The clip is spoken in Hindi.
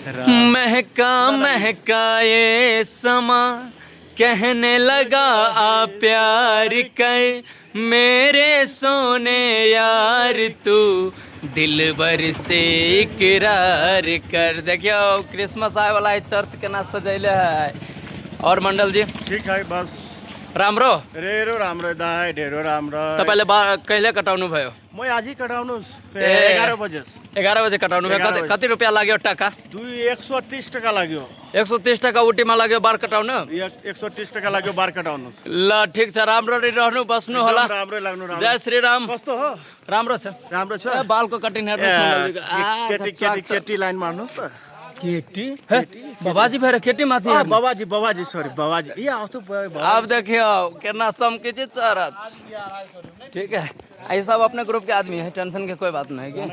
महका महका ये समा कहने लगा आ प्यार कर मेरे सोने यार तू दिल भर से इकरार कर। देखियो क्रिसमस आए वाला है, चर्च के ना सजैले है। और मंडल जी ठीक है बस राम्रो रेरो राम्रो दाइ ढेरो राम्रो। तपाईँले कहिले कटाउनु भयो? म आज ही कटाउनुहोस् 11 बजे 11 बजे कटाउनु भयो। 11 बजे। कति रुपियाँ लाग्यो टका? 130 टका लाग्यो। 130 टका उटीमा लाग्यो बार कटाउन। 130 टका लाग्यो बार कटाउनुहोस्। ल ठिक छ, राम्ररी रहनु बस्नु होला। राम्रो लाग्नु राम्रो। जय श्री राम। कस्तो हो? राम्रो छ। राम्रो छ। ए, बालको कटिङ हेर्नुहोस्। केटी लाइन मार्नुहोस् त। केटी बाबाजी भएर केटी माथि बाबाजी सॉरी बाबाजी ये आओ तो अब देखियो कितना चमकी चरत। ठीक है, ये सब अपने ग्रुप के आदमी है, टेंशन की कोई बात नहीं है।